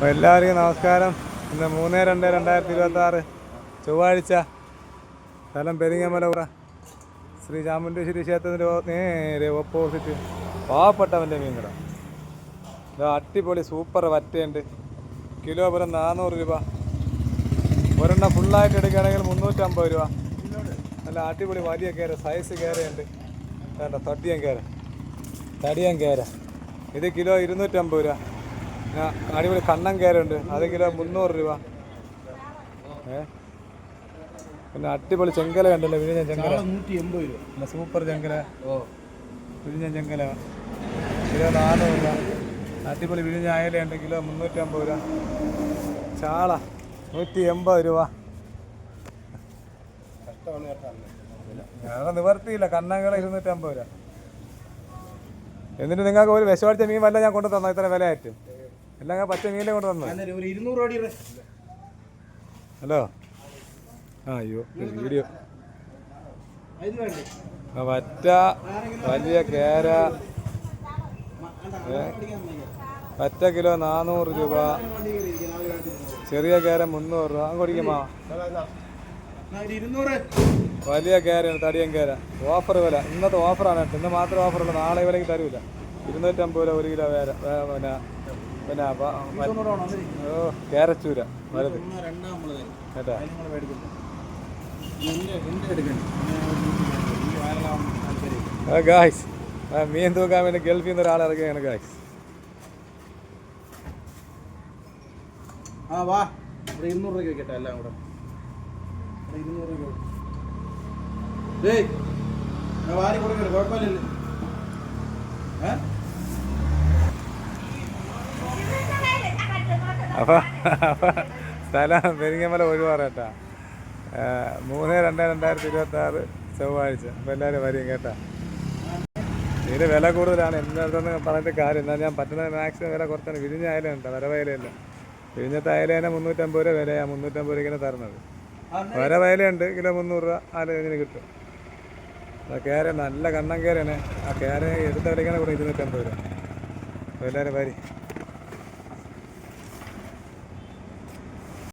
എല്ലാവർക്കും നമസ്കാരം. ഇന്ന് 3/2/2026 ചൊവ്വാഴ്ച. സ്ഥലം പെരിങ്ങമല ശ്രീ ചാമുണ്ടേശ്വരി ക്ഷേത്രത്തിൻ്റെ നേരെ ഓപ്പോസിറ്റ് പാവപ്പെട്ടവൻ്റെ മീൻകട. ഇത് അടിപൊളി സൂപ്പർ വറ്റയുണ്ട്. കിലോ വെറും 400 രൂപ. ഒരെണ്ണം ഫുള്ളായിട്ട് എടുക്കുകയാണെങ്കിൽ 350 രൂപ. നല്ല അടിപൊളി വലിയ കേര, സൈസ് കേരയുണ്ട്. വേണ്ട തടിയൻ കേര. ഇത് കിലോ 250 രൂപ. പിന്നെ അടിപൊളി കണ്ണൻ കേരുണ്ട്, അത് കിലോ 300 രൂപ. പിന്നെ അടിപൊളി ചെങ്കല കണ്ടല്ലോ, വിഴിഞ്ഞൻ ചെങ്കല 180 രൂപ. പിന്നെ സൂപ്പർ ചെങ്കല, വിഴിഞ്ഞൻ ചെങ്കല കിലോ 400 രൂപ. അടിപൊളി വിഴിഞ്ഞ അയലയുണ്ട്, കിലോ 350 രൂപ. ചാള 180 രൂപ. വേറെ നിവർത്തിയില്ല, കണ്ണങ്ങള 250 രൂപ. എന്നിട്ട് നിങ്ങൾക്ക് ഒരു വിഷമടിച്ച മീൻ വല്ല ഞാൻ കൊണ്ടു തന്നോ? ഇത്ര വിലയായിട്ട് എല്ലാം ഞാൻ പച്ച മീനിലെ കൊണ്ട് തന്നു. ഹലോ, അയ്യോ വീഡിയോ. വറ്റ, വലിയ കേര, വറ്റ കിലോ 400 രൂപ. ചെറിയ കേര 300 രൂപ. അങ്ങ് കുടിക്കുമാ. വലിയ കേരയാണ്, തടിയൻ കേര. ഓഫർ വില, ഇന്നത്തെ ഓഫറാണ് കേട്ടോ. ഇന്ന് മാത്രം ഓഫറുള്ളൂ, നാളെ വിലയ്ക്ക് തരൂല. 250 രൂപ 1 കിലോ വേര. പിന്നെ കേരച്ചൂര വലുത് കേട്ടാ. ഗായ്സ്, മീൻ തൂക്കാൻ വേണ്ടി ഗൾഫിൽ നിന്ന് ഒരാൾ ഇറക്കുകയാണ് ഗായ്സ്. വാ, 200 രൂപ കേട്ടോ എല്ലാം കൂടെ. 200 രൂപ വാരി കൊടുക്കരുത്, കുഴപ്പമില്ലല്ലോ. അപ്പോൾ സ്ഥലം പെരിങ്ങമല ഒഴിവാറേട്ടാ. 3/2/2026 ചൊവ്വാഴ്ച. അപ്പോൾ എല്ലാവരും വരും കേട്ടാ. ഇതിന് വില കൂടുതലാണ്, എന്നടുത്തൊന്ന് പറഞ്ഞിട്ട് കാര്യം. എന്നാൽ ഞാൻ പറ്റുന്ന മാക്സിമം വില കുറച്ചാണ്. വിഴിഞ്ഞ അയലുണ്ട്, വരവയലയല്ല. വിഴിഞ്ഞത്തെ അയലേനെ 350 രൂപ വിലയാണ്. 350 രൂപയ്ക്കാണ് തരുന്നത്. വരവയലുണ്ട്, കിലോ 300 രൂപ. ഇതിന് കിട്ടും. കേര നല്ല കണ്ണൻ കേരയാണ്. ആ കേര എടുത്ത വിലയ്ക്കാണ് കൂടെ 250 രൂപ. അപ്പോൾ എല്ലാവരും വരി.